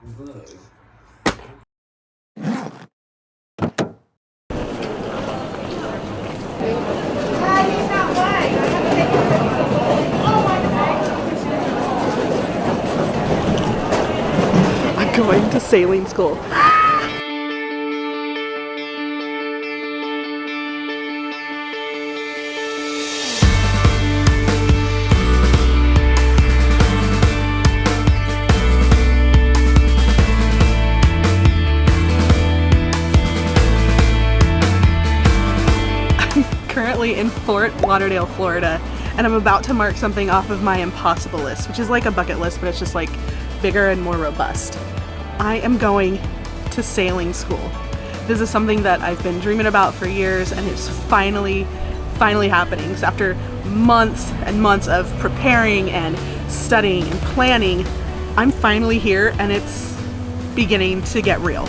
I'm going to sailing school. Currently in Fort Lauderdale, Florida, and I'm about to mark something off of my impossible list, which is like a bucket list, but it's just like bigger and more robust. I am going to sailing school. This is something that I've been dreaming about for years, and it's finally happening. So after months and months of preparing and studying and planning, I'm finally here and it's beginning to get real.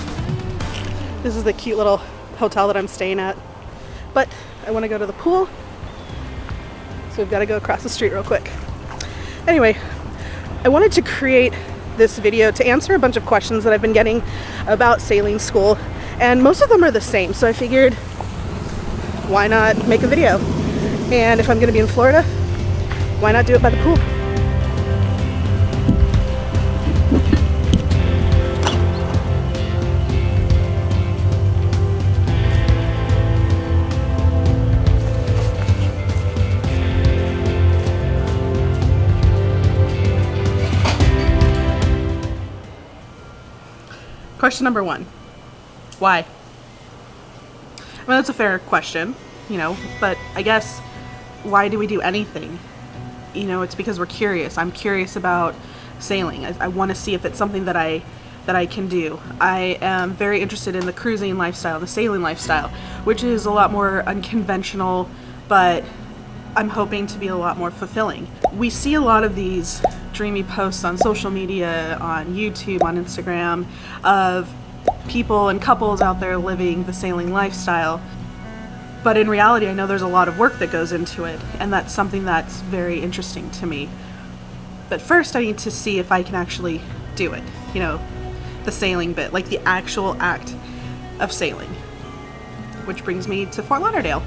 This is the cute little hotel that I'm staying at, but I want to go to the pool, so we've got to go across the street real quick. Anyway, I wanted to create this video to answer a bunch of questions that I've been getting about sailing school, and most of them are the same, so I figured why not make a video? And if I'm going to be in Florida, why not do it by the pool? Question number one, why? I mean, that's a fair question, you know, but I guess why do we do anything? You know, it's because we're curious. I'm curious about sailing. I want to see if it's something that I can do. I am very interested in the cruising lifestyle, the sailing lifestyle, which is a lot more unconventional, but I'm hoping to be a lot more fulfilling. We see a lot of these dreamy posts on social media, on YouTube, on Instagram, of people and couples out there living the sailing lifestyle. But in reality, I know there's a lot of work that goes into it, and that's something that's very interesting to me. But first, I need to see if I can actually do it. You know, the sailing bit, like the actual act of sailing. Which brings me to Fort Lauderdale.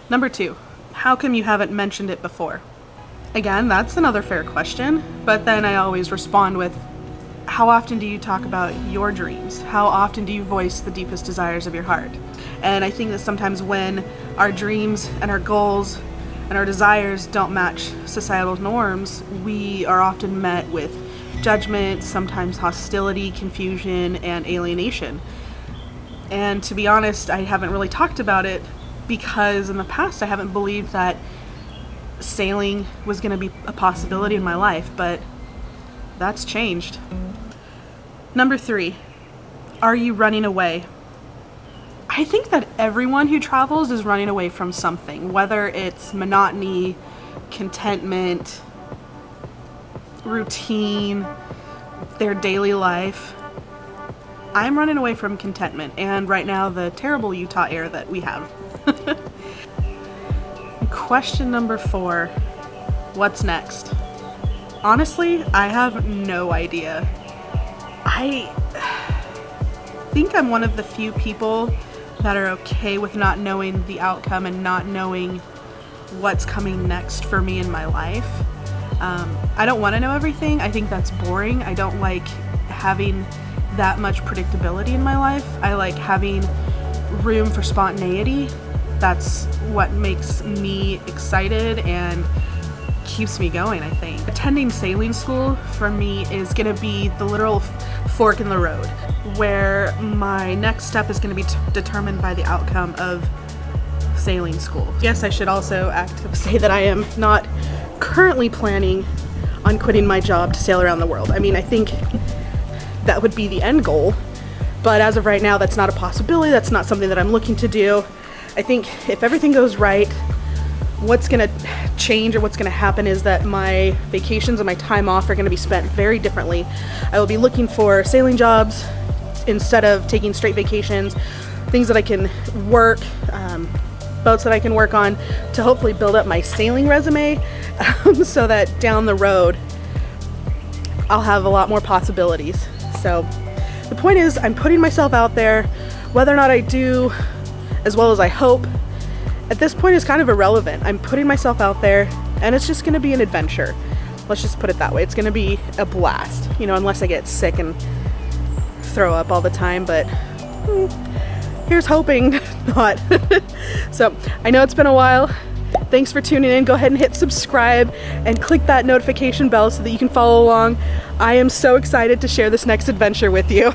Number two, how come you haven't mentioned it before? Again, that's another fair question, but then I always respond with, how often do you talk about your dreams? How often do you voice the deepest desires of your heart? And I think that sometimes when our dreams and our goals and our desires don't match societal norms, we are often met with judgment, sometimes hostility, confusion, and alienation. And to be honest, I haven't really talked about it because in the past I haven't believed that sailing was going to be a possibility in my life, but that's changed. Number three, are you running away? I think that everyone who travels is running away from something, whether it's monotony, contentment, routine, their daily life. I'm running away from contentment, and right now the terrible Utah air that we have. Question number four, what's next? Honestly, I have no idea. I think I'm one of the few people that are okay with not knowing the outcome and not knowing what's coming next for me in my life. I don't want to know everything. I think that's boring. I don't like having that much predictability in my life. I like having room for spontaneity. That's what makes me excited and keeps me going, I think. Attending sailing school for me is going to be the literal fork in the road, where my next step is going to be determined by the outcome of sailing school. Yes, I should also say that I am not currently planning on quitting my job to sail around the world. I mean, I think that would be the end goal, but as of right now, that's not a possibility. That's not something that I'm looking to do. I think if everything goes right, what's going to change or what's going to happen is that my vacations and my time off are going to be spent very differently. I will be looking for sailing jobs instead of taking straight vacations, things that I can work, boats that I can work on to hopefully build up my sailing resume so that down the road I'll have a lot more possibilities. So the point is I'm putting myself out there. Whether or not I do as well as I hope, at this point is kind of irrelevant. I'm putting myself out there and it's just gonna be an adventure. Let's just put it that way. It's gonna be a blast, you know, unless I get sick and throw up all the time, but here's hoping not. So I know it's been a while. Thanks for tuning in. Go ahead and hit subscribe and click that notification bell so that you can follow along. I am so excited to share this next adventure with you.